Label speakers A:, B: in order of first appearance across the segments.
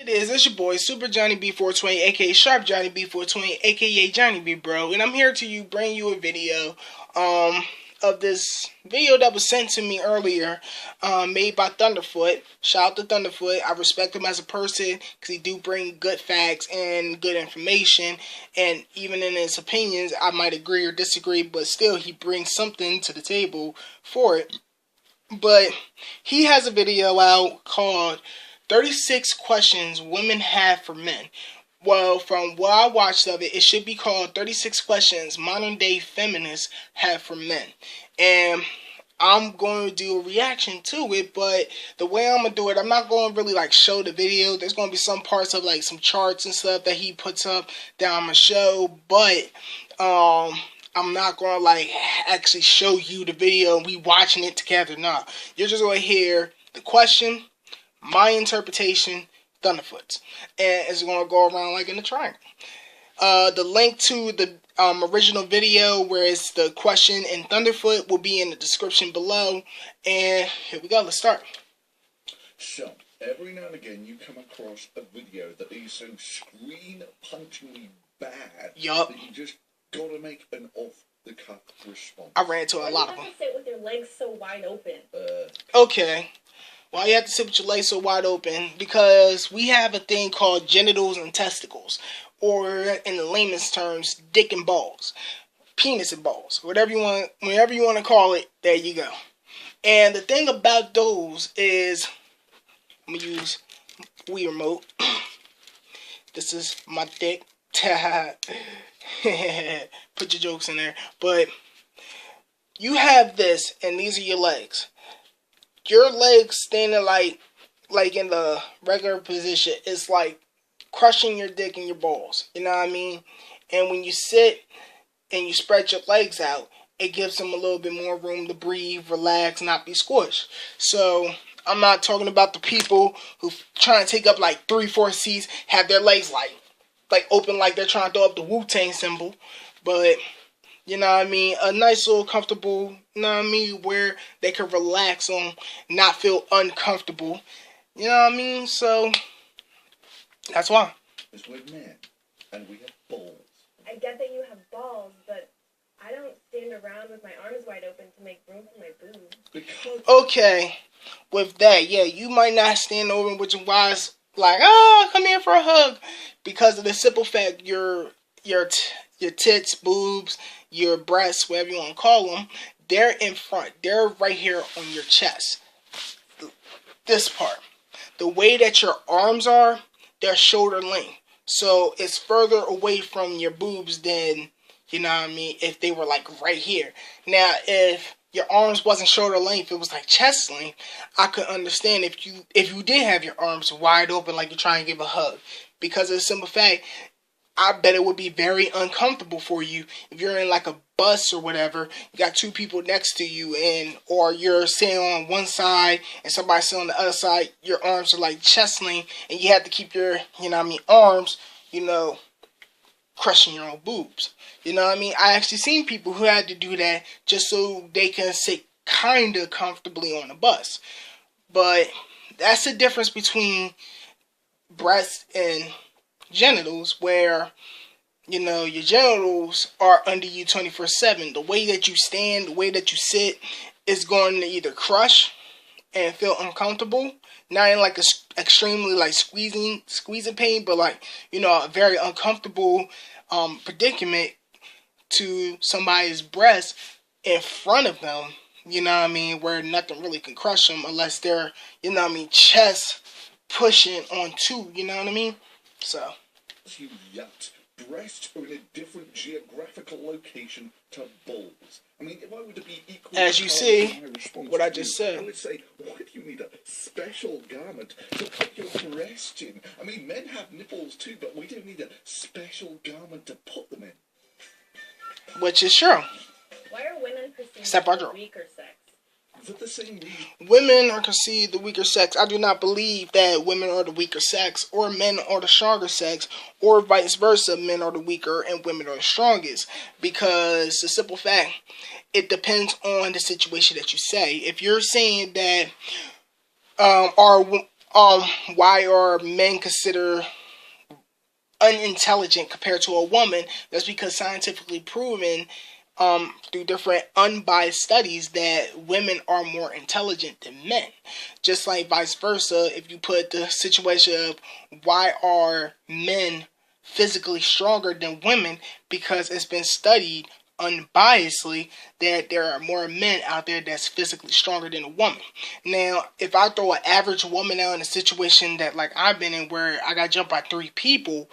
A: It is. It's your boy Super Johnny B420, aka Sharp Johnny B420, aka Johnny B Bro, and I'm here to bring you a video, of this video that was sent to me earlier, made by Thunderfoot. Shout out to Thunderfoot. I respect him as a person because he do bring good facts and good information, and even in his opinions, I might agree or disagree, but still he brings something to the table for it. But he has a video out called 36 Questions Women Have for Men. Well, from what I watched of it, it should be called 36 Questions Modern Day Feminists Have for Men. And I'm going to do a reaction to it, but the way I'm going to do it, I'm not going to really like show the video. There's going to be some parts of like some charts and stuff that he puts up that I'm going to show, but I'm not going to like actually show you the video and we watching it together. Nah, you're just going to hear the question, my interpretation, Thunderfoot's, and it's going to go around like in a triangle. The link to the original video where it's the question in Thunderfoot will be in the description below. And here we go. Let's start.
B: So, every now and again you come across a video that is so screen-punchingly bad
A: Yup.
B: that you just gotta make an off-the-cuff response.
A: I ran into a lot of them.
C: Why do you have to sit with your legs so wide open?
A: Okay. Why you have to sit with your legs so wide open? Because we have a thing called genitals and testicles, or in the layman's terms, dick and balls, penis and balls, whatever you want to call it. There you go. And the thing about those is, I'm gonna use Wii remote. This is my dick. Put your jokes in there. But you have this, and these are your legs. Your legs standing like in the regular position is like crushing your dick and your balls. You know what I mean? And when you sit and you spread your legs out, it gives them a little bit more room to breathe, relax, not be squished. So I'm not talking about the people who try to take up like 3-4 seats, have their legs like open like they're trying to throw up the Wu-Tang symbol. But you know what I mean? A nice little comfortable, you know what I mean, where they can relax on, not feel uncomfortable. You know what I mean? So that's why.
B: Because we're men, and we have balls.
C: I get that you have balls, but I don't stand around with my arms wide open to make room for my boobs.
B: Because
A: Okay, with that, yeah, you might not stand over with your wives like, come here for a hug, because of the simple fact your tits, boobs, your breasts, whatever you want to call them, they're in front. They're right here on your chest. This part. The way that your arms are, they're shoulder length. So it's further away from your boobs than, you know what I mean, if they were like right here. Now, if your arms wasn't shoulder length, it was like chest length, I could understand if you did have your arms wide open like you're trying to give a hug. Because of the simple fact, I bet it would be very uncomfortable for you if you're in like a bus or whatever. You got two people next to you, or you're sitting on one side and somebody sitting on the other side. Your arms are like chest length, and you have to keep your, you know what I mean, arms, you know, crushing your own boobs. You know what I mean? I actually seen people who had to do that just so they can sit kind of comfortably on the bus. But that's the difference between breasts and genitals, where, you know, your genitals are under you 24/7. The way that you stand, the way that you sit is going to either crush and feel uncomfortable, not in like a extremely like squeezing pain, but like, you know, a very uncomfortable predicament to somebody's breast in front of them, you know what I mean, where nothing really can crush them unless they're, you know what I mean, chest pushing onto, you know what I mean? So
B: you yacht, breasts are in a different geographical location to balls. I mean, if I were to be equal,
A: as you see, what I just said,
B: I would say, why do you need a special garment to put your breast in? I mean, men have nipples too, but we don't need a special garment to put them in.
A: which is true.
C: Why are women perceived
A: Except
C: as
A: our
C: the weaker sex?
B: For the same reason.
A: Women are considered the weaker sex. I do not believe that women are the weaker sex, or men are the stronger sex, or vice versa, men are the weaker and women are the strongest. Because the simple fact, it depends on the situation that you say. If you're saying that why are men considered unintelligent compared to a woman? That's because scientifically proven through different unbiased studies that women are more intelligent than men. Just like vice versa, if you put the situation of why are men physically stronger than women, because it's been studied unbiasedly that there are more men out there that's physically stronger than a woman. Now, if I throw an average woman out in a situation that like I've been in where I got jumped by 3 people,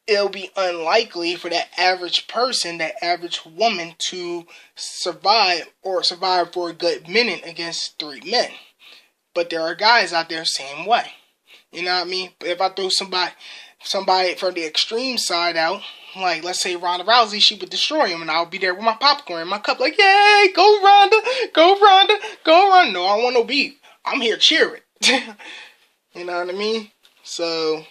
A: it'll be unlikely for that average person, that average woman, to survive or survive for a good minute against 3 men. But there are guys out there same way. You know what I mean? But if I throw somebody from the extreme side out, like let's say Ronda Rousey, she would destroy him, and I'll be there with my popcorn and my cup, like, yay, go Ronda, go Ronda, go Ronda. No, I don't want no beef. I'm here cheering. You know what I mean? So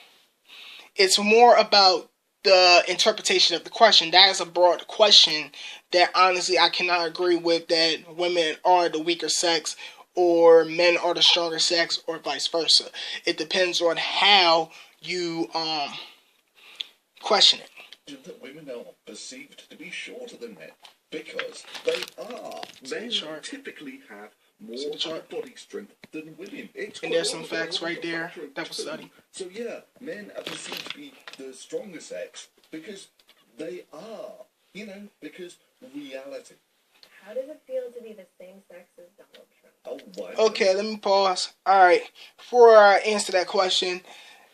A: it's more about the interpretation of the question. That is a broad question that honestly I cannot agree with, that women are the weaker sex or men are the stronger sex or vice versa. It depends on how you question it.
B: That women are perceived to be shorter than men because they are. Men typically have more body strength than women.
A: And there's some facts right there that was studied.
B: So yeah, men are perceived to be the stronger sex because they are, because reality.
C: How does it feel to be the same sex as Donald Trump?
B: Oh,
A: okay, let me pause. Alright, before I answer that question,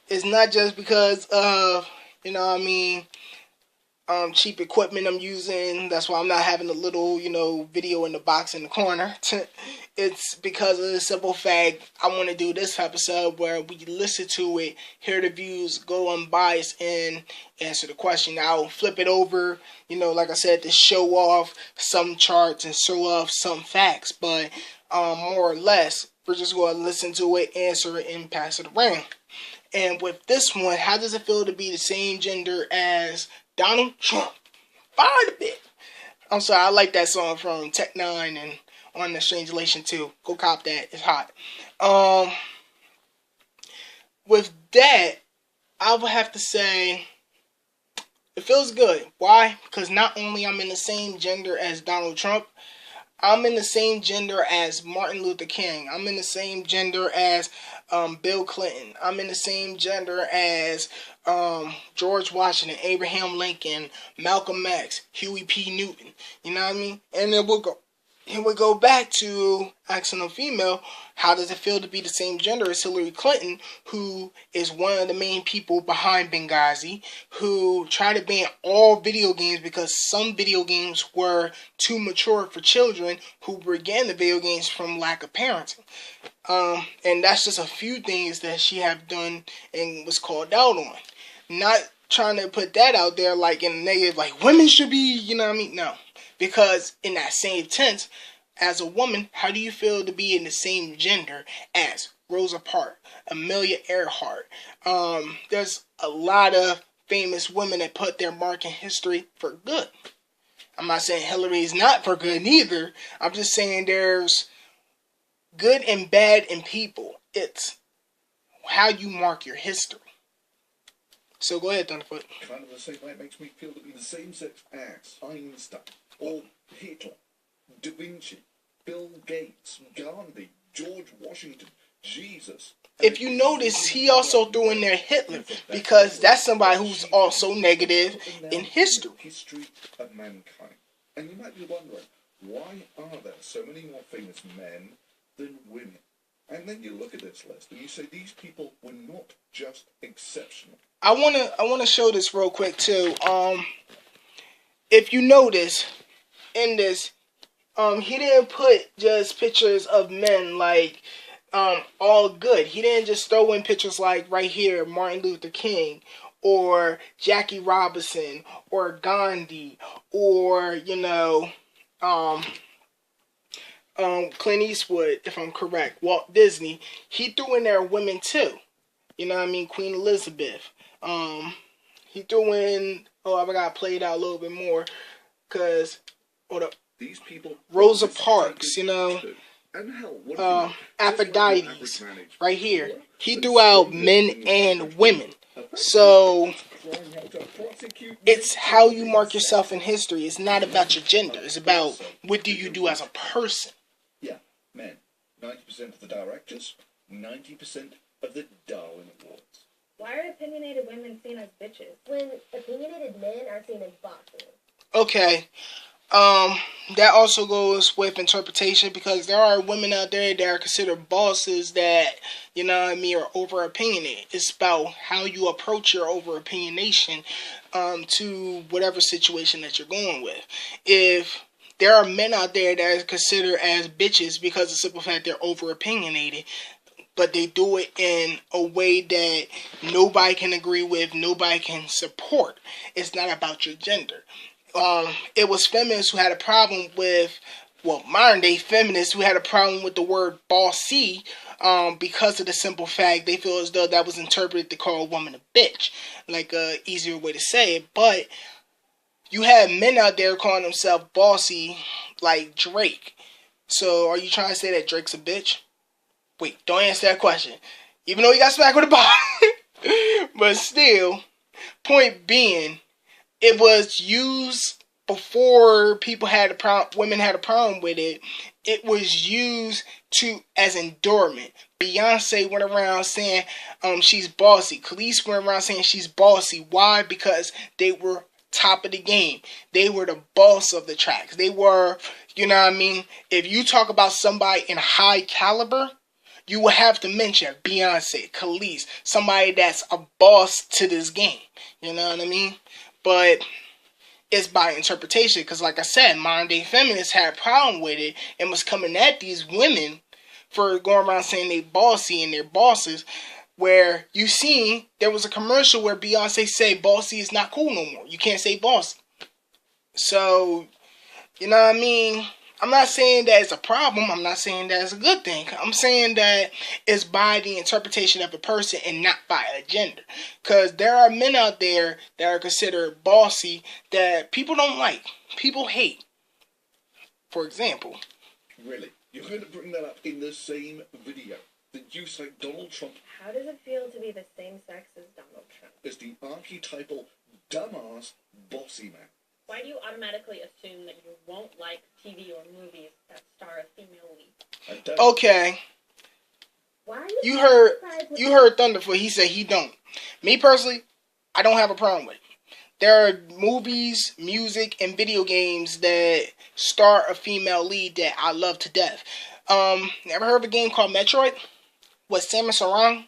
A: it's not just because of, cheap equipment I'm using. That's why I'm not having a little, video in the box in the corner. It's because of the simple fact I want to do this episode where we listen to it, hear the views, go unbiased, and answer the question. I'll flip it over, like I said, to show off some charts and show off some facts. But more or less, we're just going to listen to it, answer it, and pass it around. And with this one, how does it feel to be the same gender as Donald Trump? Fired a bit. I'm sorry, I like that song from Tech Nine and On the Strangulation too. Go cop that. It's hot. With that, I would have to say it feels good. Why? Because not only I'm in the same gender as Donald Trump, I'm in the same gender as Martin Luther King. I'm in the same gender as Bill Clinton. I'm in the same gender as George Washington, Abraham Lincoln, Malcolm X, Huey P. Newton. You know what I mean? And then we'll go back to asking a female, how does it feel to be the same gender as Hillary Clinton, who is one of the main people behind Benghazi, who tried to ban all video games because some video games were too mature for children, who began the video games from lack of parenting. And that's just a few things that she have done and was called out on. Not trying to put that out there like in a negative, like women should be, No. Because in that same tense, as a woman, how do you feel to be in the same gender as Rosa Parks, Amelia Earhart? There's a lot of famous women that put their mark in history for good. I'm not saying Hillary is not for good neither. I'm just saying there's good and bad in people. It's how you mark your history. So go ahead, Thunderfoot.
B: Kind of the same way it makes me feel to be the same sex as Einstein, or Hitler, Da Vinci, Bill Gates, Gandhi, George Washington, Jesus.
A: If you notice, he also threw in there Hitler, because that's somebody who's also negative in history.
B: History of mankind. And you might be wondering, why are there so many more famous men than women? And then you look at this list and you say these people were not just exceptional.
A: I wanna show this real quick too. If you notice in this, he didn't put just pictures of men like all good. He didn't just throw in pictures like right here, Martin Luther King or Jackie Robinson or Gandhi or Clint Eastwood, if I'm correct, Walt Disney. He threw in there women too. You know what I mean? Queen Elizabeth. He threw in, I gotta play it out a little bit more, cause hold up.
B: These people,
A: Rosa Parks,
B: And hell, what do you know?
A: Aphrodite's right here. He threw out men and women. So it's how you mark yourself in history. It's not about your gender. It's about what do you do as a person.
B: Yeah, men. 90% of the directors, 90% of the Darwin Awards.
C: Why are opinionated women seen as bitches when opinionated men are seen as bosses?
A: Okay. That also goes with interpretation because there are women out there that are considered bosses that, you know what I mean, are over opinionated. It's about how you approach your over opinionation to whatever situation that you're going with. If there are men out there that are considered as bitches because of the simple fact they're over opinionated, but they do it in a way that nobody can agree with, nobody can support. It's not about your gender. It was feminists who had a problem with, well, modern day feminists who had a problem with the word bossy because of the simple fact they feel as though that was interpreted to call a woman a bitch, like a easier way to say it. But you have men out there calling themselves bossy, like Drake. So are you trying to say that Drake's a bitch? Wait, don't answer that question. Even though he got smacked with a bottle. But still, point being, it was used before women had a problem with it. It was used as endurement. Beyonce went around saying she's bossy. Khalees went around saying she's bossy. Why? Because they were top of the game. They were the boss of the tracks. They were, you know what I mean? If you talk about somebody in high caliber, you will have to mention Beyonce, Khalees, somebody that's a boss to this game. You know what I mean? But it's by interpretation, because like I said, modern day feminists had a problem with it and was coming at these women for going around saying they bossy and they're bosses, where you seen there was a commercial where Beyonce said bossy is not cool no more. You can't say bossy. So, you know what I mean? I'm not saying that it's a problem. I'm not saying that it's a good thing. I'm saying that it's by the interpretation of a person and not by a gender. Because there are men out there that are considered bossy that people don't like. People hate. For example.
B: Really? You're going to bring that up in the same video that you say Donald Trump...
C: How does it feel to be the same sex as Donald Trump?
B: ...is the archetypal, dumbass, bossy man?
C: Why do you automatically assume that you won't like TV or movies that star a female lead?
A: Okay.
C: Why
A: you heard Thunderfoot. He said he don't. Me personally, I don't have a problem with it. There are movies, music, and video games that star a female lead that I love to death. Ever heard of a game called Metroid? With Samus Aran?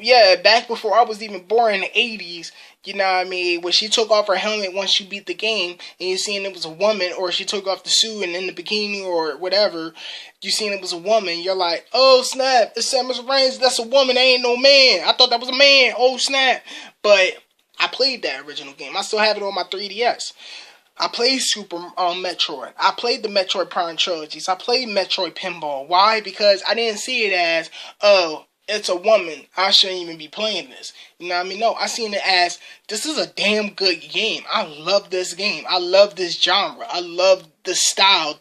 A: Yeah, back before I was even born in the 80s, you know what I mean, when she took off her helmet once she beat the game, and you seen it was a woman, or she took off the suit and in the bikini, or whatever, you seen it was a woman, you're like, oh snap, it's Samus Aran, that's a woman, that ain't no man, I thought that was a man, oh snap. But I played that original game, I still have it on my 3DS. I played Super Metroid. I played the Metroid Prime trilogies. I played Metroid Pinball. Why? Because I didn't see it as, oh, it's a woman, I shouldn't even be playing this. You know what I mean? No, I seen it as, this is a damn good game. I love this game. I love this genre. I love the style,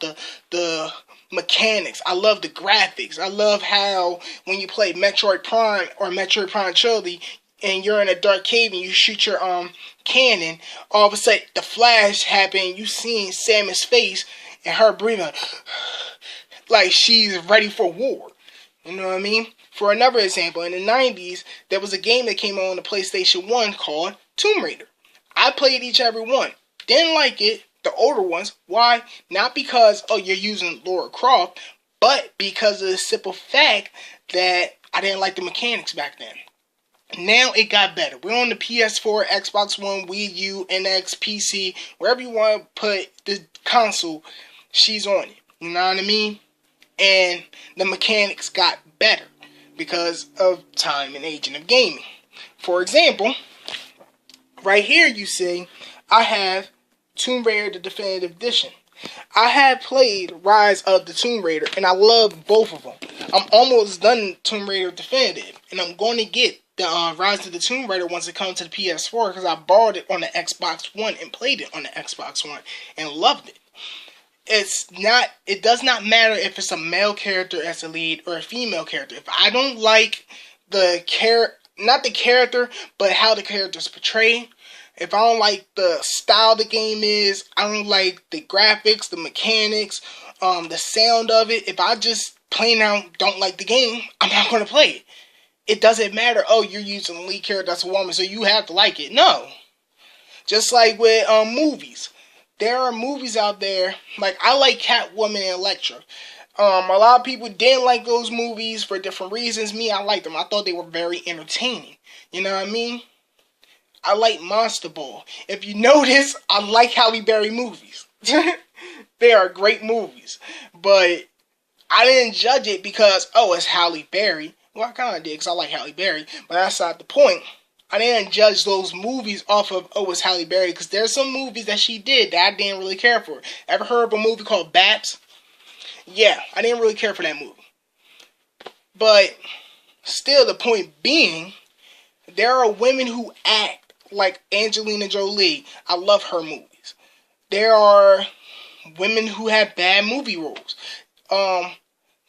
A: the mechanics. I love the graphics. I love how when you play Metroid Prime or Metroid Prime Trilogy and you're in a dark cave and you shoot your cannon, all of a sudden the flash happened, you seen Samus' face and her breathing like she's ready for war. You know what I mean? For another example, in the 90s, there was a game that came on the PlayStation 1 called Tomb Raider. I played each and every one. Didn't like it, the older ones. Why? Not because, oh, you're using Lara Croft, but because of the simple fact that I didn't like the mechanics back then. Now it got better. We're on the PS4, Xbox One, Wii U, NX, PC, wherever you want to put the console, she's on it. You know what I mean? And the mechanics got better because of time and aging of gaming. For example, right here you see, I have Tomb Raider the Definitive Edition. I have played Rise of the Tomb Raider, and I love both of them. I'm almost done Tomb Raider Definitive, and I'm going to get the Rise of the Tomb Raider once it comes to the PS4, because I borrowed it on the Xbox One and played it on the Xbox One, and loved it. it does not matter if it's a male character as a lead or a female character. If I don't like not the character, but how the character's portrayed, if I don't like the style the game is, I don't like the graphics, the mechanics, the sound of it, if I just plain out don't like the game, I'm not going to play it. It doesn't matter, oh, you're using a lead character that's a woman, so you have to like it. No. Just like with movies. There are movies out there, like I like Catwoman and Elektra. A lot of people didn't like those movies for different reasons. Me, I liked them. I thought they were very entertaining. You know what I mean? I like Monster Ball. If you notice, I like Halle Berry movies. They are great movies. But I didn't judge it because, oh, it's Halle Berry. Well, I kind of did because I like Halle Berry. But that's not the point. I didn't judge those movies off of, oh, it's Halle Berry. Because there's some movies that she did that I didn't really care for. Ever heard of a movie called Babs? Yeah, I didn't really care for that movie. But still, the point being, there are women who act like Angelina Jolie. I love her movies. There are women who have bad movie roles.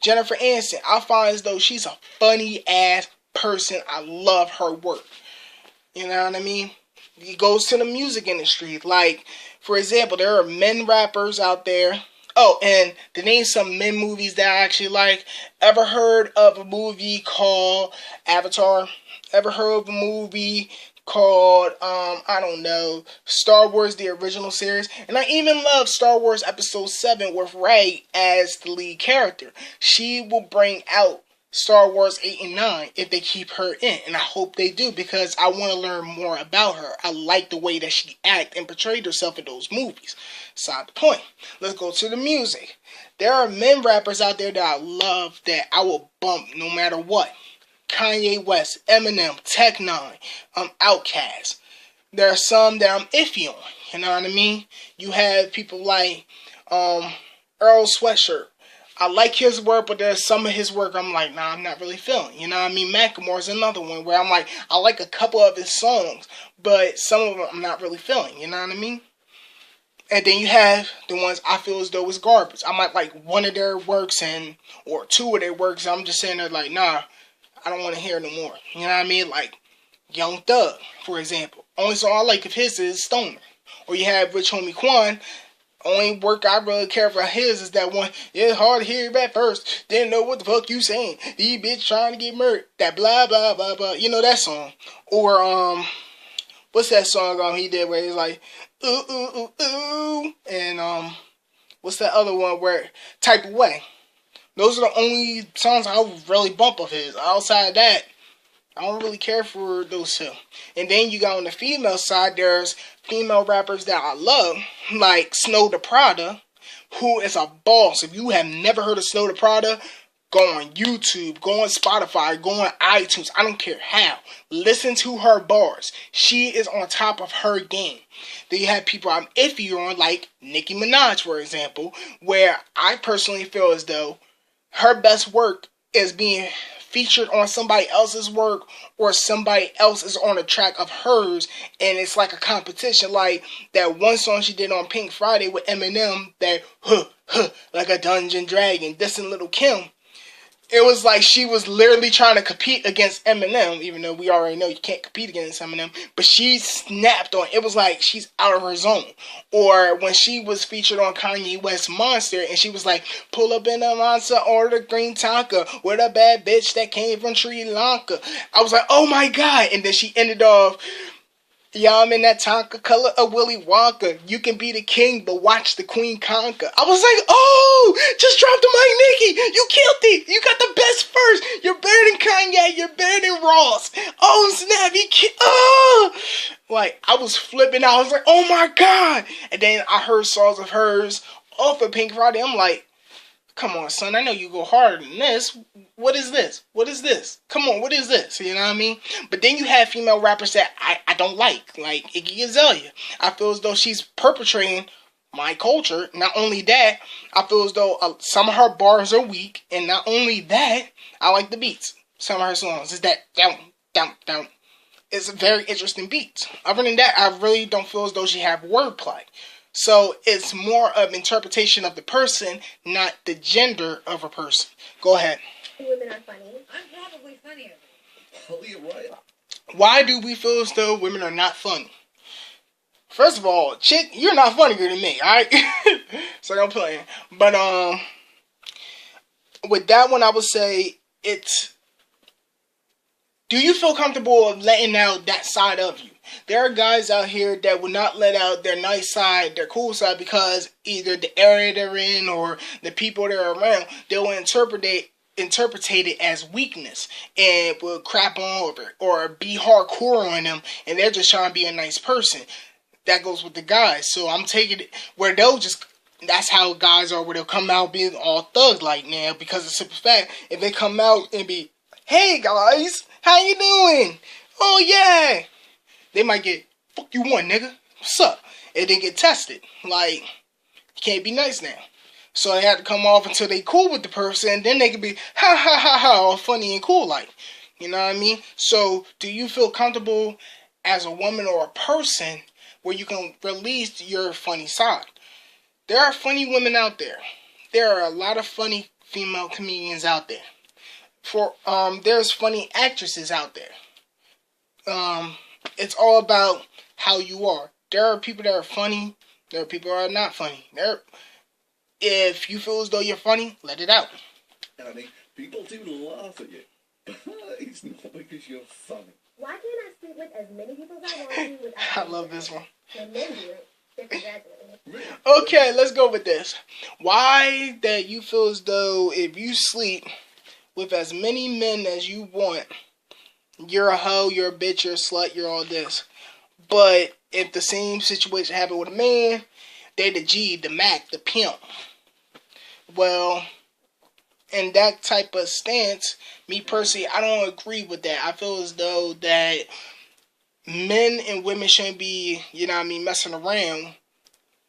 A: Jennifer Aniston, I find as though she's a funny ass person. I love her work. You know what I mean? It goes to the music industry. Like, for example, there are men rappers out there. Oh, and to name some men movies that I actually like. Ever heard of a movie called Avatar? Ever heard of a movie called, I don't know, Star Wars, the original series? And I even love Star Wars Episode 7 with Rey as the lead character. She will bring out Star Wars 8 and 9 if they keep her in. And I hope they do because I want to learn more about her. I like the way that she acted and portrayed herself in those movies. Side the point. Let's go to the music. There are men rappers out there that I love that I will bump no matter what. Kanye West, Eminem, Tech Nine, Outkast. There are some that I'm iffy on. You know what I mean? You have people like Earl Sweatshirt. I like his work, but there's some of his work I'm like, nah, I'm not really feeling. You know what I mean? Macklemore's another one where I'm like, I like a couple of his songs, but some of them I'm not really feeling. You know what I mean? And then you have the ones I feel as though it's garbage. I might like one of their works or two of their works. I'm just saying they're like, nah, I don't want to hear it no more. You know what I mean? Like Young Thug, for example. Only song I like of his is Stoner. Or you have Rich Homie Quan. Only work I really care for his is that one. Yeah, it's hard to hear you at first. Didn't know what the fuck you saying. These bitch trying to get murdered. That blah blah blah blah. You know that song. Or what's that song he did where he's like ooh ooh ooh ooh, and what's that other one where Type of Way. Those are the only songs I really bump of his. Outside of that, I don't really care for those two. And then you got on the female side, there's female rappers that I love, like Snow the Prada, who is a boss. If you have never heard of Snow the Prada, go on YouTube, go on Spotify, go on iTunes. I don't care how. Listen to her bars. She is on top of her game. Then you have people I'm iffy on, like Nicki Minaj, for example, where I personally feel as though her best work is being featured on somebody else's work or somebody else is on a track of hers and it's like a competition. Like that one song she did on Pink Friday with Eminem, that like a dungeon dragon, dissing Little Kim. It was like she was literally trying to compete against Eminem, even though we already know you can't compete against Eminem, but she snapped on. It was like she's out of her zone. Or when she was featured on Kanye West's Monster, and she was like, pull up in a Monster, order green Tonka, with a bad bitch that came from Sri Lanka. I was like, oh my god. And then she ended off, yeah, I'm in that Tonka color of Willy Wonka. You can be the king, but watch the queen conquer. I was like, oh, just drop the mic, Nicki. You killed it. You got the best verse. You're better than Kanye. You're better than Ross. Oh, snap. Like, I was flipping out. I was like, oh my god. And then I heard songs of hers off of Pink Friday. I'm like, come on, son. I know you go harder than this. What is this? What is this? Come on, what is this? You know what I mean? But then you have female rappers that I don't like Iggy Azalea. I feel as though she's perpetrating my culture. Not only that, I feel as though some of her bars are weak. And not only that, I like the beats. Some of her songs is that down, down, down. It's very interesting beats. Other than that, I really don't feel as though she have wordplay. So it's more of interpretation of the person, not the gender of a person. Go ahead.
C: Women are funny.
D: I'm probably funnier.
B: Oh, you're right.
A: Why do we feel as though women are not funny? First of all, chick, you're not funnier than me, alright? So I'm playing. But with that one I would say it's, do you feel comfortable of letting out that side of you? There are guys out here that will not let out their nice side, their cool side, because either the area they're in or the people they're around, they'll interpret it as weakness and will crap on over or be hardcore on them, and they're just trying to be a nice person. That goes with the guys. So I'm taking it where they'll just, that's how guys are, where they'll come out being all thug like now, because of simple fact, if they come out and be, hey guys, how you doing? Oh yeah, they might get, fuck you want, nigga, what's up? And then get tested. Like, you can't be nice now. So they have to come off until they cool with the person, and then they can be ha ha ha ha, all funny and cool like. You know what I mean? So do you feel comfortable as a woman or a person where you can release your funny side? There are funny women out there. There are a lot of funny female comedians out there. There's funny actresses out there. It's all about how you are. There are people that are funny. There are people that are not funny. If you feel as though you're funny, let it out.
B: And I mean, people do laugh at you. But it's not because you're funny.
C: Why can't I sleep with as many people as I want to without
A: I love this one.
C: When men do it, they're congratulated.
B: Really?
A: Okay, let's go with this. Why that you feel as though if you sleep with as many men as you want, you're a hoe, you're a bitch, you're a slut, you're all this. But if the same situation happened with a man, they the G, the Mac, the pimp. Well, in that type of stance, me personally, I don't agree with that. I feel as though that men and women shouldn't be, you know what I mean, messing around.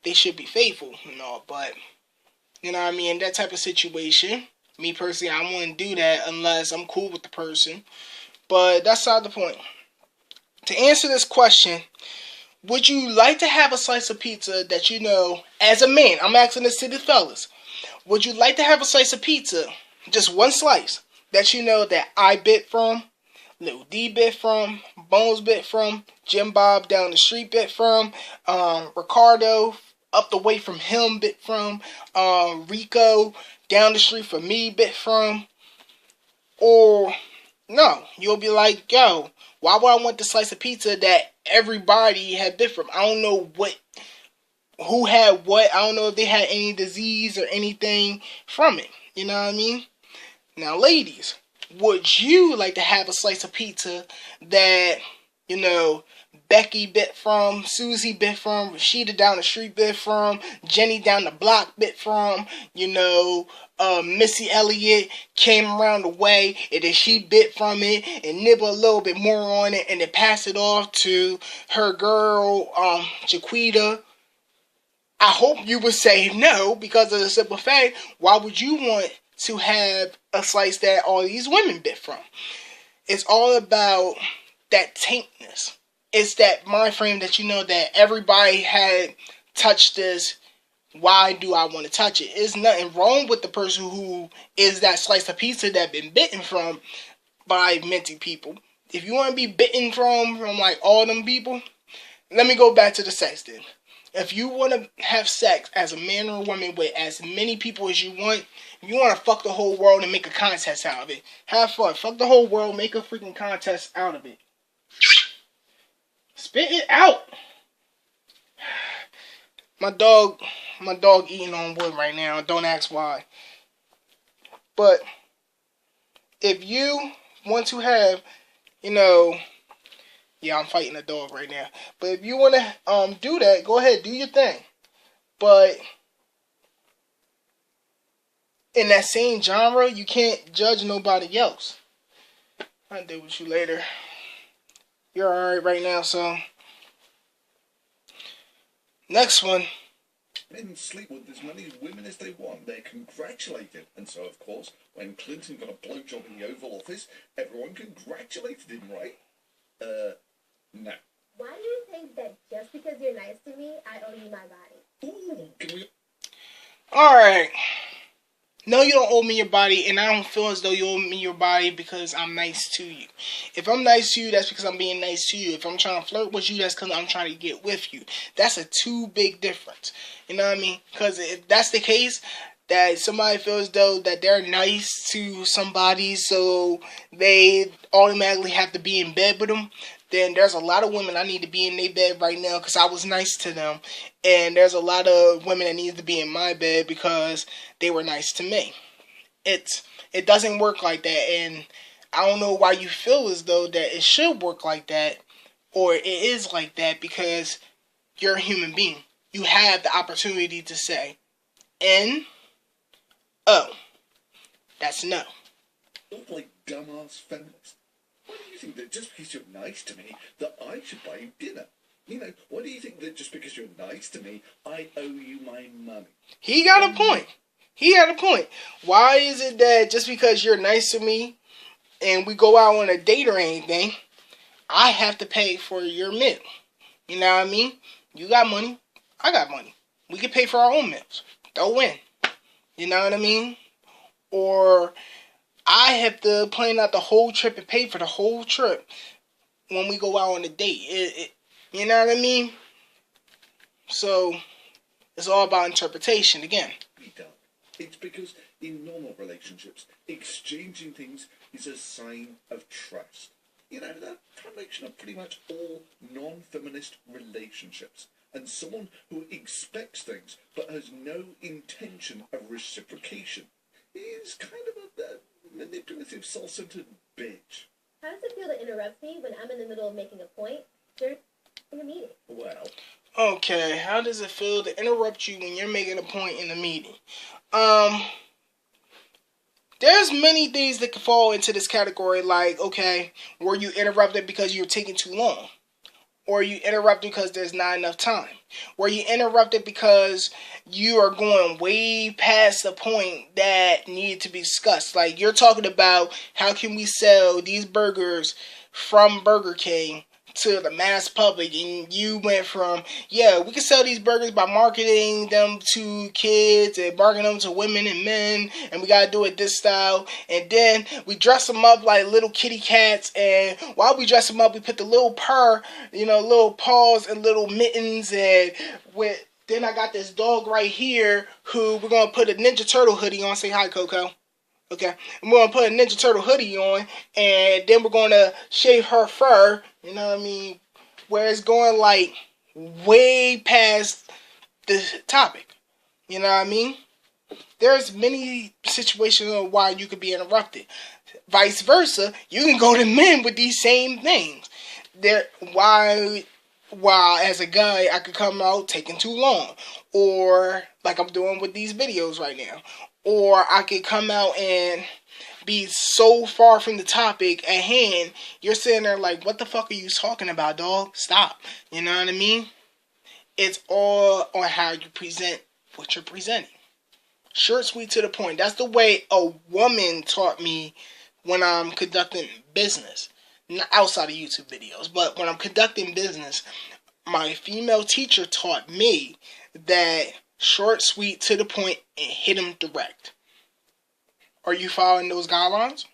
A: They should be faithful, you know, but, you know what I mean, in that type of situation, me personally, I wouldn't do that unless I'm cool with the person. But that's not the point. To answer this question, would you like to have a slice of pizza that you know, as a man, I'm asking this to the fellas, would you like to have a slice of pizza, just one slice, that you know that I bit from, Lil D bit from, Bones bit from, Jim Bob down the street bit from, Ricardo up the way from him bit from, Rico down the street from me bit from, or no, you'll be like, yo, why would I want the slice of pizza that everybody had bit from? I don't know who had what. I don't know if they had any disease or anything from it. You know what I mean? Now, ladies, would you like to have a slice of pizza that, you know, Becky bit from, Susie bit from, Rashida down the street bit from, Jenny down the block bit from, you know, Missy Elliott came around the way and then she bit from it and nibble a little bit more on it and then pass it off to her girl, Jaquita? I hope you would say no, because of the simple fact, why would you want to have a slice that all these women bit from? It's all about that taintness. It's that mind frame that you know that everybody had touched this. Why do I want to touch it? There's nothing wrong with the person who is that slice of pizza that been bitten from by minty people. If you want to be bitten from like all them people, let me go back to the sex then. If you want to have sex as a man or a woman with as many people as you want, if you want to fuck the whole world and make a contest out of it, have fun. Fuck the whole world, make a freaking contest out of it. Spit it out. My dog eating on wood right now. Don't ask why. But if you want to have, you know, yeah, I'm fighting a dog right now. But if you want to do that, go ahead, do your thing. But in that same genre, you can't judge nobody else. I'll deal with you later. You're alright right now, so. Next one.
B: Men sleep with as many women as they want. They're congratulated. And so, of course, when Clinton got a blowjob in the Oval Office, everyone congratulated him, right? No.
C: Why do you think that just because you're nice to me, I owe you my body?
B: Ooh, can we...
A: Alright. No, you don't owe me your body, and I don't feel as though you owe me your body because I'm nice to you. If I'm nice to you, that's because I'm being nice to you. If I'm trying to flirt with you, that's because I'm trying to get with you. That's a too big difference. You know what I mean? Because if that's the case, that somebody feels though that they're nice to somebody, so they automatically have to be in bed with them, then there's a lot of women I need to be in their bed right now because I was nice to them, and there's a lot of women that need to be in my bed because they were nice to me. It doesn't work like that, and I don't know why you feel as though that it should work like that or it is like that because you're a human being. You have the opportunity to say N O. That's no.
B: Not like dumbass feminists. Why do you think that just because you're nice to me, that I should buy you dinner? You know, why do you think that just because you're nice to me, I owe you my money?
A: He got a point. He had a point. Why is it that just because you're nice to me and we go out on a date or anything, I have to pay for your meal? You know what I mean? You got money, I got money. We can pay for our own meals. Throw in. You know what I mean? Or I have to plan out the whole trip and pay for the whole trip when we go out on a date. You know what I mean? So it's all about interpretation again.
B: It's because in normal relationships, exchanging things is a sign of trust. You know, the foundation of pretty much all non-feminist relationships. And someone who expects things but has no intention of reciprocation is kind of a manipulative, self-centered bitch.
C: How does it feel to interrupt me when I'm in the middle of making a point during a meeting?
B: Well,
A: Okay, how does it feel to interrupt you when you're making a point in a meeting? There's many things that could fall into this category, like, okay, were you interrupted because you're taking too long? Or you interrupted because there's not enough time? Were you interrupted because you are going way past the point that needed to be discussed? Like, you're talking about how can we sell these burgers from Burger King to the mass public, and you went from, yeah, we can sell these burgers by marketing them to kids and marketing them to women and men, and we gotta do it this style, and then we dress them up like little kitty cats, and while we dress them up, we put the little little paws and little mittens, and with then I got this dog right here who we're gonna put a Ninja Turtle hoodie on. Say hi, Coco. Okay, and we're gonna put a Ninja Turtle hoodie on, and then we're gonna shave her fur. You know what I mean? Where it's going like way past the topic. You know what I mean? There's many situations on why you could be interrupted. Vice versa, you can go to men with these same things. Why as a guy I could come out taking too long, or like I'm doing with these videos right now, or I could come out and be so far from the topic at hand, you're sitting there like, what the fuck are you talking about, dog? Stop. You know what I mean? It's all on how you present what you're presenting. Short, sweet, to the point. That's the way a woman taught me when I'm conducting business. Not outside of YouTube videos, but when I'm conducting business, my female teacher taught me that short, sweet, to the point, and hit them direct. Are you following those guidelines?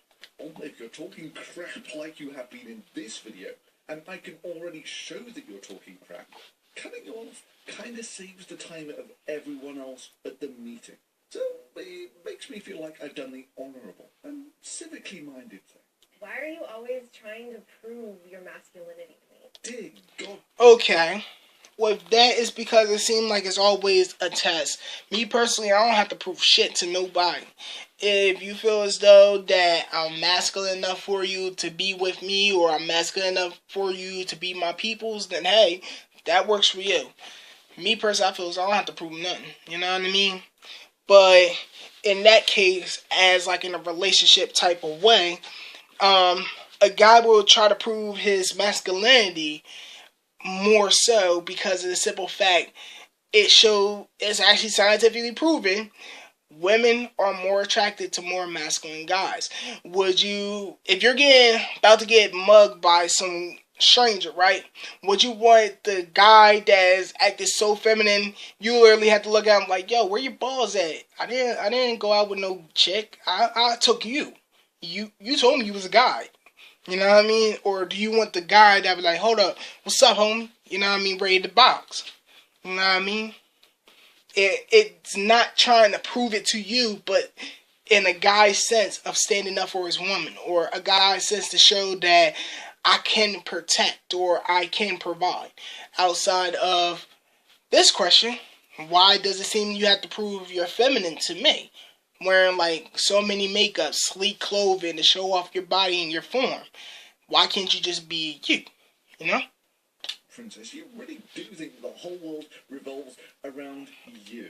B: Oh, if you're talking crap like you have been in this video, and I can already show that you're talking crap, cutting you off kind of saves the time of everyone else at the meeting. So it makes me feel like I've done the honourable and civically minded thing.
C: Why are you always trying to prove your masculinity to me?
B: Dear God.
A: Okay. Well, that is because it seems like it's always a test. Me personally, I don't have to prove shit to nobody. If you feel as though that I'm masculine enough for you to be with me, or I'm masculine enough for you to be my peoples, then hey, that works for you. Me personally, I feel as though I don't have to prove nothing. You know what I mean? But in that case, as like in a relationship type of way, a guy will try to prove his masculinity more so because of the simple fact it's actually scientifically proven women are more attracted to more masculine guys. If you're about to get mugged by some stranger, right? Would you want the guy that's acted so feminine? You literally have to look at him like, yo, where your balls at? I didn't go out with no chick. I took you. You told me you was a guy. You know what I mean? Or do you want the guy that be like, hold up, what's up, homie? You know what I mean? Ready to box. You know what I mean? It's not trying to prove it to you, but in a guy's sense of standing up for his woman, or a guy's sense to show that I can protect or I can provide. Outside of this question, why does it seem you have to prove you're feminine to me? Wearing like so many makeup, sleek clothing to show off your body and your form. Why can't you just be you? You know?
B: Princess, you really do think the whole world revolves around you.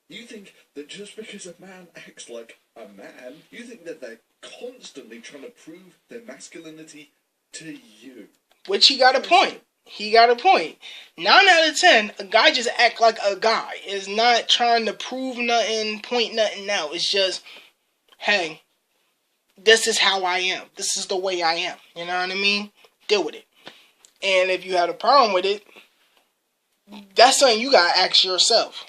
B: You think that just because a man acts like a man, you think that they're constantly trying to prove their masculinity to you.
A: Which he got a point. He got a point. 9 out of 10, a guy just act like a guy. Is not trying to prove nothing, point nothing out. It's just, hey, this is how I am. This is the way I am. You know what I mean? Deal with it. And if you have a problem with it, that's something you gotta ask yourself.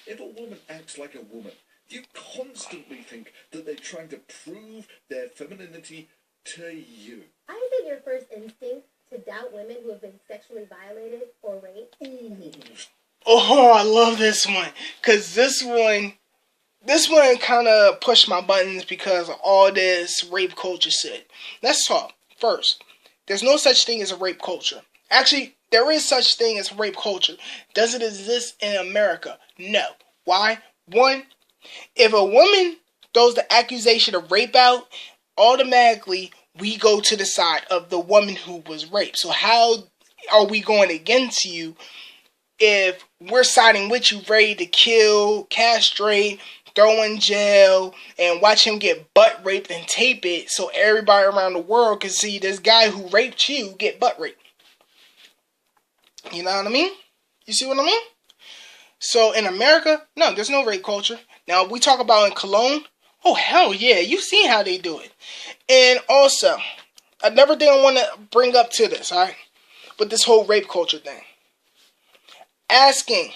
B: If a woman acts like a woman, you constantly think that they're trying to prove their femininity to you.
C: I think your first instinct to doubt women who have been sexually violated or raped.
A: Oh, I love this one. Because this one kind of pushed my buttons because of all this rape culture shit. Let's talk. First, there's no such thing as a rape culture. Actually, there is such thing as rape culture. Does it exist in America? No. Why? One, if a woman throws the accusation of rape out, automatically we go to the side of the woman who was raped. So how are we going against you if we're siding with you, ready to kill, castrate, throw in jail, and watch him get butt raped and tape it so everybody around the world can see this guy who raped you get butt raped? You know what I mean? You see what I mean? So in America, no, there's no rape culture. Now, we talk about in Cologne, oh, hell yeah, you've seen how they do it. And also, another thing I want to bring up to this, alright? With this whole rape culture thing. Asking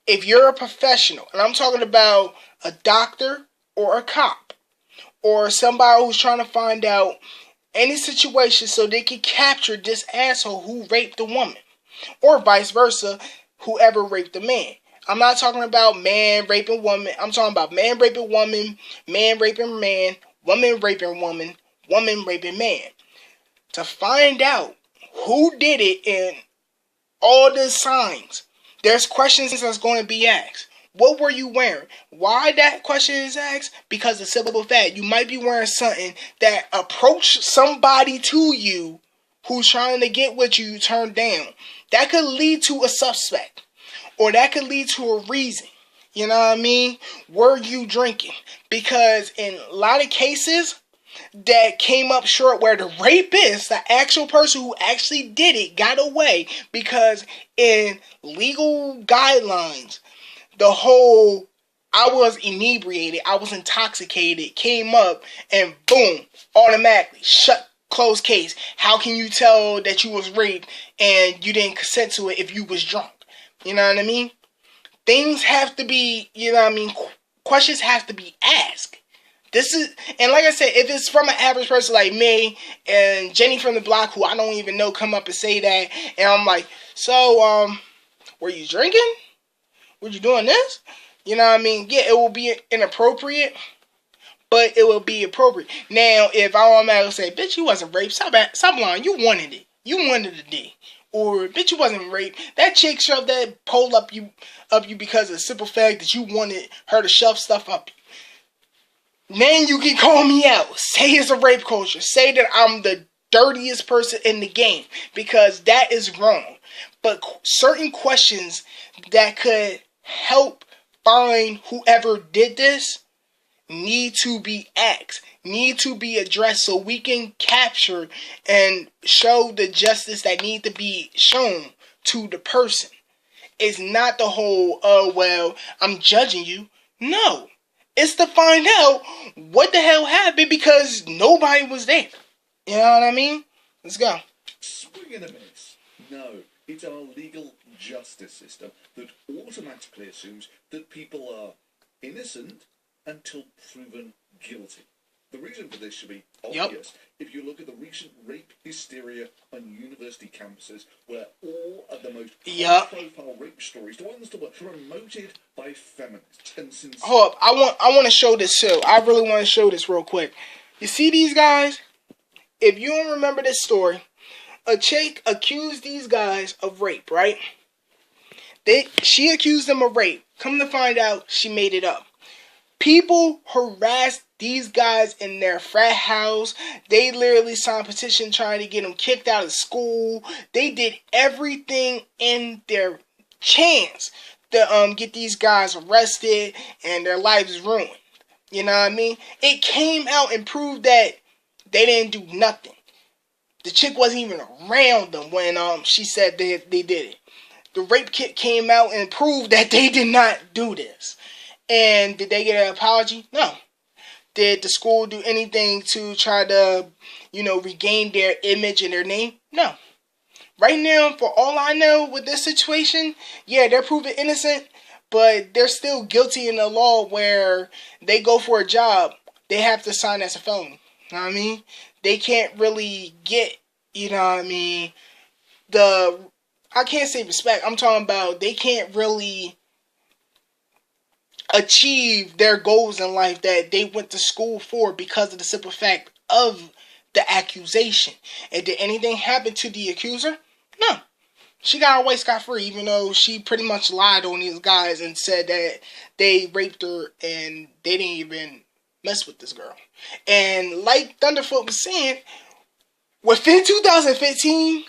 A: if you're a professional, and I'm talking about a doctor or a cop, or somebody who's trying to find out any situation so they can capture this asshole who raped the woman, or vice versa, whoever raped the man. I'm not talking about man raping woman. I'm talking about man raping woman, man raping man, woman raping woman, woman raping man. To find out who did it and all the signs, there's questions that's going to be asked. What were you wearing? Why that question is asked? Because the simple fact, you might be wearing something that approached somebody to you who's trying to get what you turned down. That could lead to a suspect. Or that could lead to a reason. You know what I mean? Were you drinking? Because in a lot of cases that came up short where the rapist, the actual person who actually did it, got away. Because in legal guidelines, the whole I was inebriated, I was intoxicated came up and boom, automatically closed case. How can you tell that you was raped and you didn't consent to it if you was drunk? You know what I mean? Things have to be, you know what I mean? Questions have to be asked. This is, and like I said, if it's from an average person like me and Jenny from the block who I don't even know come up and say that, and I'm like, so, were you drinking? Were you doing this? You know what I mean? Yeah, it will be inappropriate, but it will be appropriate. Now, if I automatically say, bitch, you wasn't raped, stop lying, you wanted it. You wanted a D. Or, bitch, you wasn't raped. That chick shoved that pole up you because of the simple fact that you wanted her to shove stuff up you. Then you can call me out. Say it's a rape culture. Say that I'm the dirtiest person in the game. Because that is wrong. But certain questions that could help find whoever did this need to be asked, need to be addressed so we can capture and show the justice that need to be shown to the person. It's not the whole, oh, well, I'm judging you. No. It's to find out what the hell happened because nobody was there. You know what I mean? Let's go.
B: We're going to miss. No, it's our legal justice system that automatically assumes that people are innocent until proven guilty. The reason for this should be obvious if you look at the recent rape hysteria on university campuses, where all of the most high-profile rape stories, the ones that were promoted by feminists, and since...
A: Hold up, I want to show this too. I really want to show this real quick. You see these guys? If you don't remember this story, a chick accused these guys of rape, right? She accused them of rape. Come to find out, she made it up. People harassed these guys in their frat house. They literally signed a petition trying to get them kicked out of school. They did everything in their chance to get these guys arrested and their lives ruined. You know what I mean? It came out and proved that they didn't do nothing. The chick wasn't even around them when she said they did it. The rape kit came out and proved that they did not do this. And did they get an apology? No. Did the school do anything to try to, regain their image and their name? No. Right now, for all I know with this situation, yeah, they're proven innocent, but they're still guilty in the law where they go for a job, they have to sign as a felony. You know what I mean? They can't really get, I can't say respect. I'm talking about they can't really achieve their goals in life that they went to school for because of the simple fact of the accusation. And did anything happen to the accuser? No. She got away scot-free, even though she pretty much lied on these guys and said that they raped her and they didn't even mess with this girl. And like Thunderfoot was saying, within 2015,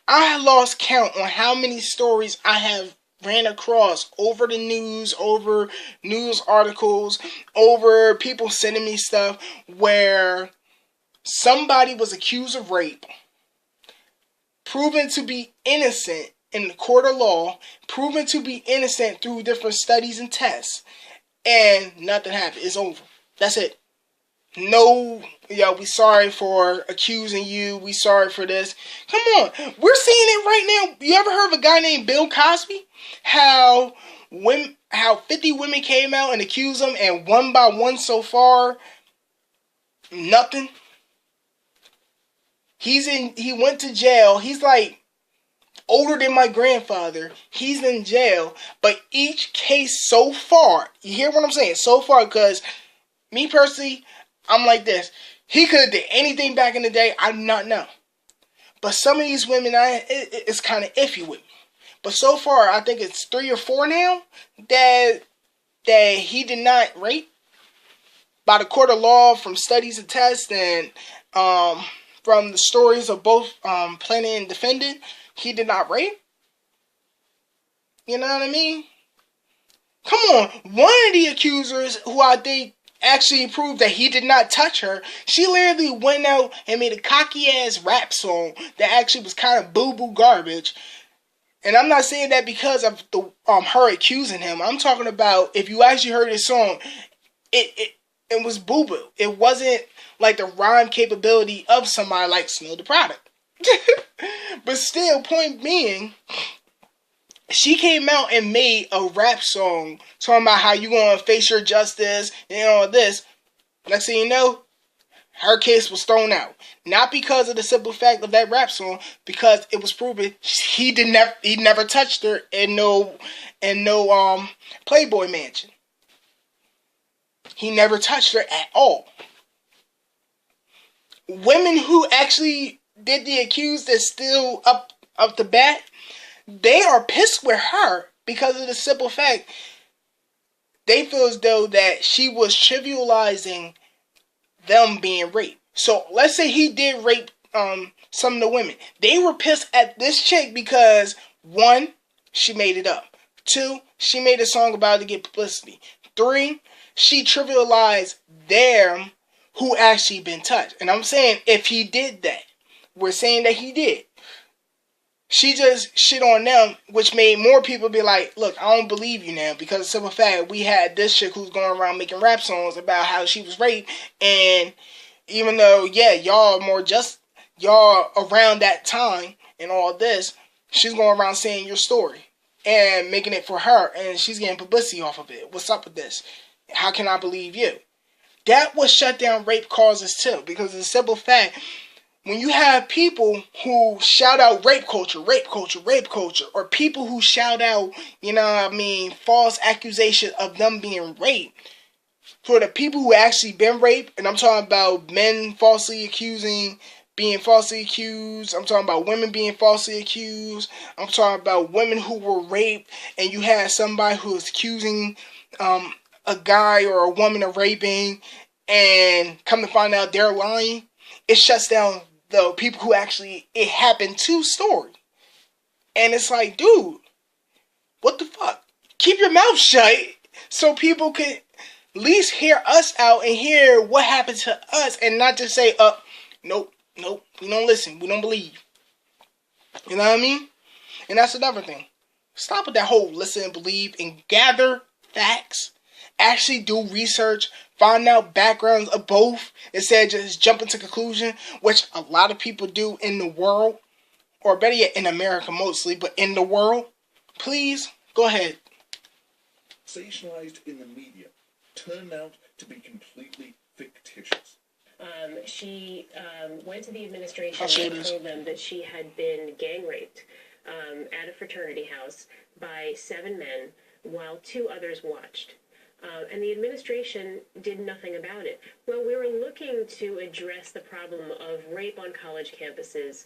A: I lost count on how many stories I have ran across over the news, over news articles, over people sending me stuff where somebody was accused of rape, proven to be innocent in the court of law, proven to be innocent through different studies and tests, and nothing happened. It's over. That's it. No, we sorry for accusing you. We sorry for this. Come on. We're seeing it right now. You ever heard of a guy named Bill Cosby? How 50 women came out and accused him, and one by one so far, nothing. He went to jail. He's like older than my grandfather. He's in jail. But each case so far, you hear what I'm saying? So far, because me personally, I'm like this. He could have did anything back in the day. I do not know. But some of these women, it's kind of iffy with me. But so far, I think it's 3 or 4 now that he did not rape. By the court of law, from studies and tests, and from the stories of both plaintiff and defendant, he did not rape. You know what I mean? Come on. One of the accusers, who I think actually proved that he did not touch her, she literally went out and made a cocky ass rap song that actually was kind of boo-boo garbage. And I'm not saying that because of the her accusing him. I'm talking about, if you actually heard his song, it was boo-boo. It wasn't like the rhyme capability of somebody like Snow the Product. But still, point being, she came out and made a rap song talking about how you gonna face your justice and all this. Next thing you know, her case was thrown out. Not because of the simple fact of that rap song, because it was proven he never touched her in no Playboy mansion. He never touched her at all. Women who actually did the accused that's still up the bat, they are pissed with her because of the simple fact they feel as though that she was trivializing them being raped. So let's say he did rape some of the women. They were pissed at this chick because 1, she made it up. 2, she made a song about it to get publicity. 3, she trivialized them who actually been touched. And I'm saying if he did that, we're saying that he did. She just shit on them, which made more people be like, look, I don't believe you now, because of the simple fact we had this chick who's going around making rap songs about how she was raped, and even though, yeah, y'all are more just, y'all around that time and all this, she's going around saying your story and making it for her, and she's getting publicity off of it. What's up with this? How can I believe you? That would shut down rape causes too, because the simple fact, when you have people who shout out rape culture, rape culture, rape culture, or people who shout out, false accusation of them being raped, for the people who actually been raped, and I'm talking about men being falsely accused, I'm talking about women being falsely accused, I'm talking about women who were raped, and you had somebody who was accusing a guy or a woman of raping, and come to find out they're lying, it shuts down the people who actually it happened to story. And it's like, dude, what the fuck? Keep your mouth shut so people can at least hear us out and hear what happened to us, and not just say, nope, we don't listen, we don't believe. You know what I mean? And that's another thing. Stop with that whole listen and believe, and gather facts. Actually do research, find out backgrounds of both, instead of just jumping to conclusion, which a lot of people do in the world, or better yet, in America mostly, but in the world. Please, go ahead.
B: Sensationalized in the media turned out to be completely fictitious.
D: She went to the administration and told them that she had been gang raped at a fraternity house by 7 men while 2 others watched. And the administration did nothing about it. Well, we were looking to address the problem of rape on college campuses.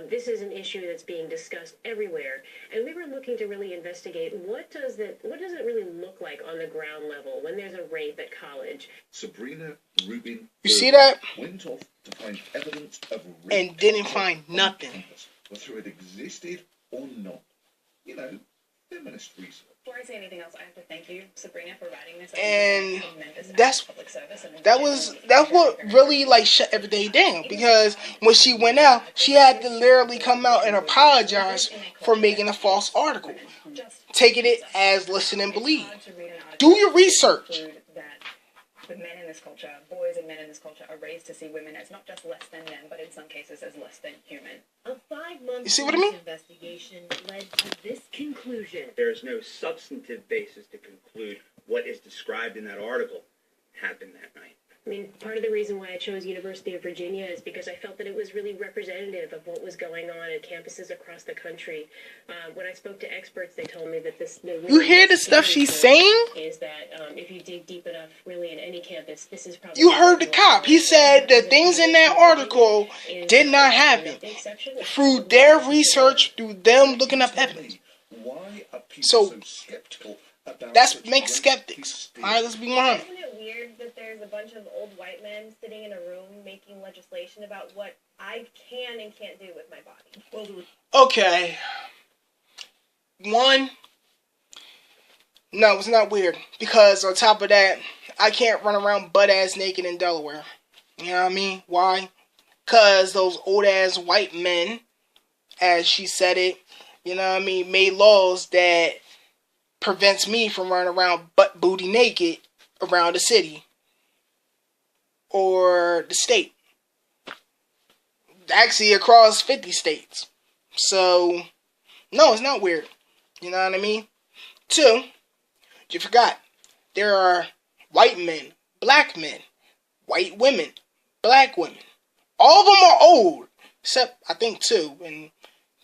D: This is an issue that's being discussed everywhere, and we were looking to really investigate what does it really look like on the ground level when there's a rape at college.
B: Sabrina Rubin,
A: you see that?
B: Went off to find evidence of rape
A: and didn't find nothing.
B: Whether it existed or not. You know, feminist research.
E: Before I say anything else, I have to thank you, Sabrina, for writing this.
A: And that's what really like shut everything down, because when she went out, she had to literally come out and apologize for making a false article, taking it as listen and believe. Do your research.
E: The men in this culture, boys and men in this culture, are raised to see women as not just less than men, but in some cases as less than human.
D: A 5-month
A: you see what I mean?
D: investigation led to this conclusion.
F: There is no substantive basis to conclude what is described in that article happened that night.
D: I mean, part of the reason why I chose University of Virginia is because I felt that it was really representative of what was going on at campuses across the country. When I spoke to experts, they told me that
A: you hear the stuff she's saying?
D: Is that if you dig deep enough, really, in any campus, this is probably...
A: You heard the cop. He said the things in that article did not happen. Through their research, through them looking up evidence.
B: Why are people
A: so
B: skeptical about
A: that's makes skeptics. Alright, let's be 100.
C: Isn't it weird that there's a bunch of old white men sitting in a room making legislation about what I can and can't do with my body?
A: Okay. One, no, it's not weird, because on top of that, I can't run around butt-ass naked in Delaware. You know what I mean? Why? Because those old-ass white men, as she said it, you know what I mean, made laws that prevents me from running around butt booty naked around the city or the state. Actually, across 50 states. So, no, it's not weird. You know what I mean? 2, you forgot, there are white men, black men, white women, black women. All of them are old, except I think 2, and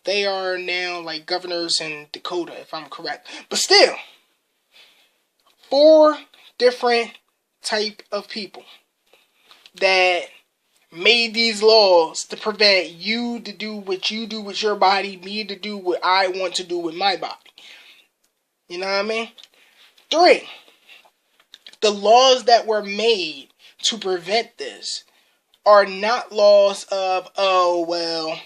A: they are now like governors in Dakota, if I'm correct. But still, 4 different type of people that made these laws to prevent you to do what you do with your body, me to do what I want to do with my body. You know what I mean? 3, the laws that were made to prevent this are not laws of, oh, well,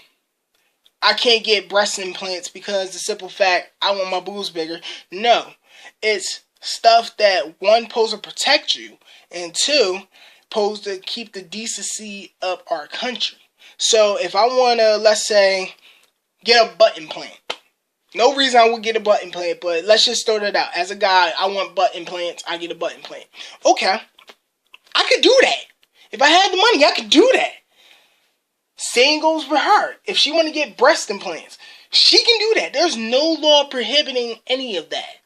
A: I can't get breast implants because the simple fact I want my boobs bigger. No, it's stuff that 1, supposed to protect you, and 2, supposed to keep the decency of our country. So if I want to, let's say, get a butt implant. No reason I would get a butt implant, but let's just throw that out. As a guy, I want butt implants. I get a butt implant. Okay, I could do that. If I had the money, I could do that. Same goes for her. If she want to get breast implants, she can do that. There's no law prohibiting any of that.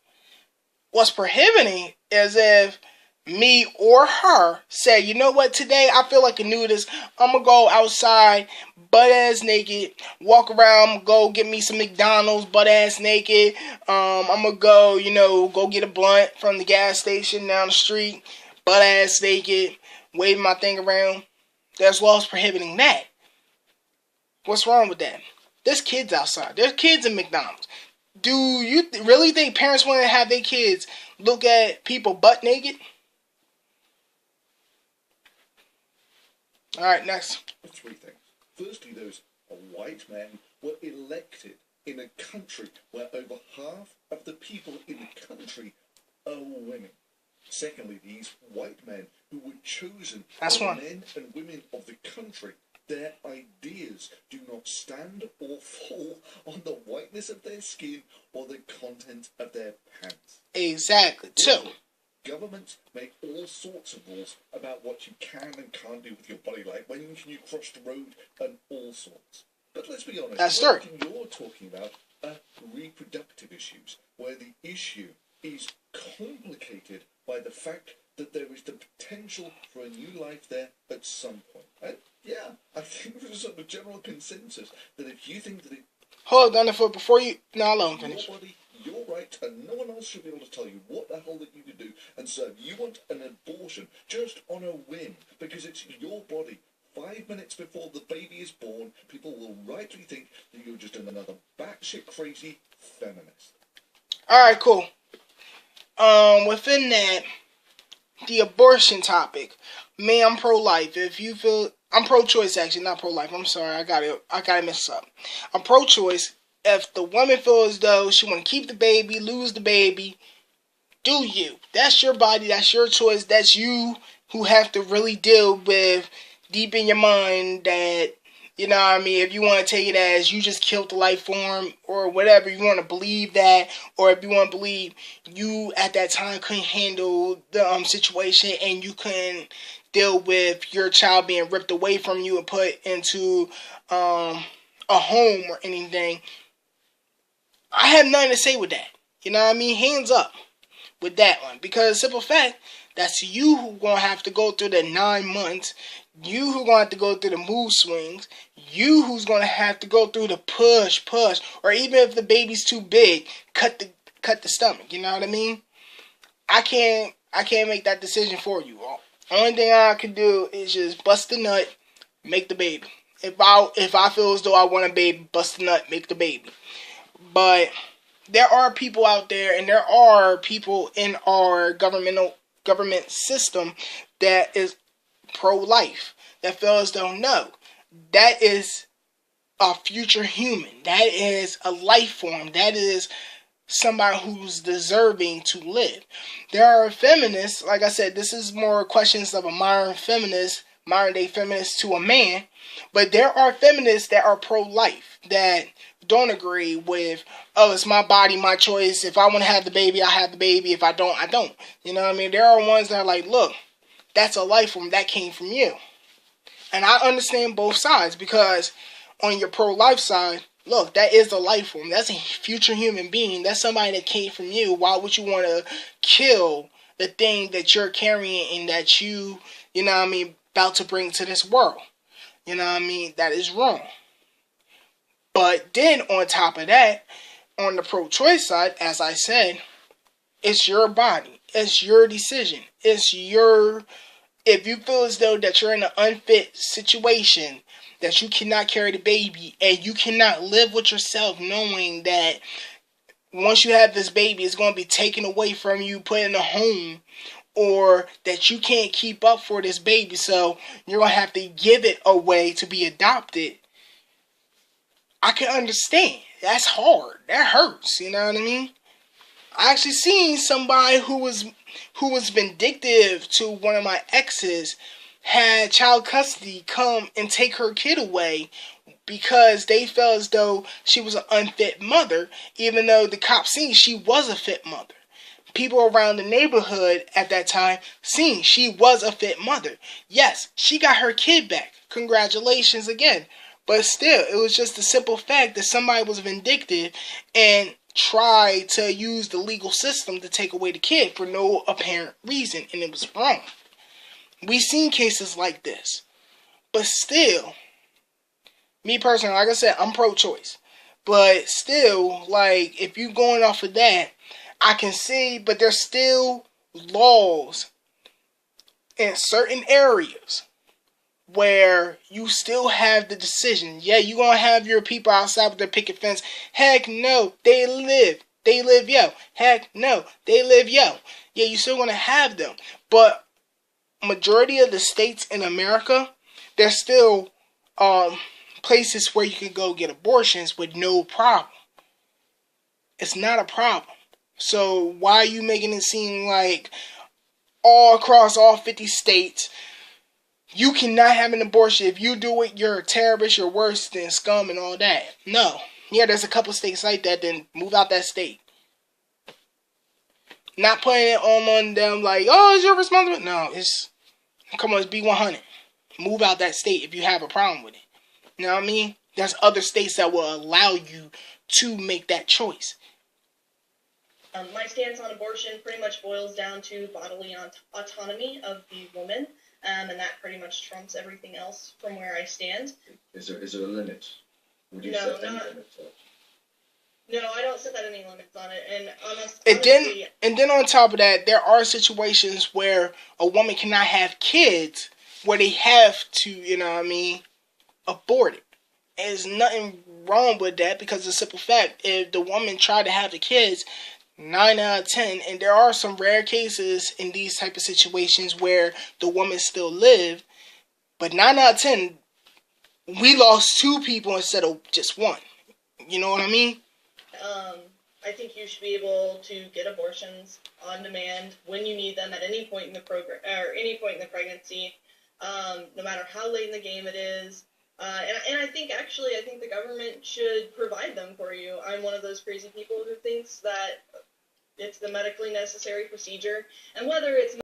A: What's prohibiting is if me or her say, you know what, today I feel like a nudist. I'm going to go outside butt ass naked, walk around, go get me some McDonald's butt ass naked. I'm going to go, go get a blunt from the gas station down the street, butt ass naked, waving my thing around. There's laws prohibiting that. What's wrong with that? There's kids outside. There's kids in McDonald's. Do you really think parents want to have their kids look at people butt naked? Alright, next.
B: Three things. Firstly, those white men were elected in a country where over half of the people in the country are women. Secondly, these white men who were chosen as men and women of the country, their ideas do not stand or fall on the whiteness of their skin or the content of their pants.
A: Exactly. Two.
B: Governments make all sorts of rules about what you can and can't do with your body, like when can you cross the road and all sorts. But let's be honest,
A: that's
B: what you're talking about are reproductive issues, where the issue is complicated by the fact that there is the potential for a new life there at some point. And yeah, I think there's a sort of general consensus that if you think that it...
A: Hold on, before you... No, I'll let him finish.
B: Your body, your right, and no one else should be able to tell you what the hell that you can do. And so you want an abortion just on a whim, because it's your body. 5 minutes before the baby is born, people will rightly think that you're just another batshit crazy feminist.
A: Alright, cool. Within that, the abortion topic, me, I'm pro-life. If you feel... I'm pro-choice, actually, not pro-life. I'm sorry, I got it messed up. I'm pro-choice. If the woman feels as though she want to keep the baby, lose the baby, do you. That's your body, that's your choice. That's you who have to really deal with deep in your mind that, you know what I mean, if you want to take it as you just killed the life form or whatever, you want to believe that, or if you want to believe you at that time couldn't handle the situation and you couldn't deal with your child being ripped away from you and put into a home or anything, I have nothing to say with that. You know what I mean? Hands up with that one. Because simple fact, that's you who gonna have to go through the 9 months. You who gonna have to go through the mood swings. You who's gonna have to go through the push. Or even if the baby's too big, cut the stomach. You know what I mean? I can't make that decision for you. Only thing I can do is just bust the nut, make the baby. If I feel as though I want a baby, bust the nut, make the baby. But there are people out there, and there are people in our government system that is pro-life, that feel as though, no, that is a future human. That is a life form. That is somebody who's deserving to live. There are feminists, like I said, this is more questions of a modern day feminist to a man, but there are feminists that are pro-life, that don't agree with, oh, it's my body, my choice. If I want to have the baby, I have the baby. If I don't, I don't. You know what I mean? There are ones that are like, look, that's a life form that came from you. And I understand both sides, because on your pro-life side, look, that is a life form. That's a future human being. That's somebody that came from you. Why would you want to kill the thing that you're carrying and that you know what I mean, about to bring to this world? You know what I mean? That is wrong. But then on top of that, on the pro-choice side, as I said, it's your body. It's your decision. It's your... If you feel as though that you're in an unfit situation, that you cannot carry the baby, and you cannot live with yourself knowing that once you have this baby, it's going to be taken away from you, put in a home, or that you can't keep up for this baby, so you're going to have to give it away to be adopted, I can understand. That's hard. That hurts. You know what I mean? I actually seen somebody who was vindictive to one of my exes, had child custody come and take her kid away because they felt as though she was an unfit mother, even though the cops seen she was a fit mother. People around the neighborhood at that time seen she was a fit mother. Yes, she got her kid back. Congratulations again. But still, it was just the simple fact that somebody was vindictive and tried to use the legal system to take away the kid for no apparent reason, and it was wrong. We've seen cases like this. But still, me personally, like I said, I'm pro-choice. But still, like, if you're going off of that, I can see, but there's still laws in certain areas where you still have the decision. Yeah, you're going to have your people outside with their picket fence. Heck no, they live. They live, yo. Heck no, they live, yo. Yeah, you're still going to have them. But majority of the states in America, there's still places where you can go get abortions with no problem. It's not a problem. So why are you making it seem like all across all 50 states you cannot have an abortion? If you do it, you're a terrorist, you're worse than scum and all that. No. Yeah, there's a couple states like that, then move out that state. Not putting it on them like, oh, it's your responsibility. No, come on, it's B100. Move out that state if you have a problem with it. You know what I mean? There's other states that will allow you to make that choice.
G: My stance on abortion pretty much boils down to bodily autonomy of the woman, and that pretty much trumps everything else from where I stand.
B: Is there a limit? Would you
G: No,
B: set any
G: not-
B: limits?
G: No, I don't set any limits on it, and honestly,
A: And then on top of that, there are situations where a woman cannot have kids where they have to, you know what I mean, abort it. And there's nothing wrong with that because the simple fact, if the woman tried to have the kids, 9 out of 10, and there are some rare cases in these type of situations where the woman still lived, but 9 out of 10, we lost 2 people instead of just 1. You know what I mean?
G: I think you should be able to get abortions on demand when you need them at any point in the program or any point in the pregnancy, no matter how late in the game it is. And I think the government should provide them for you. I'm one of those crazy people who thinks that it's the medically necessary procedure, and whether it's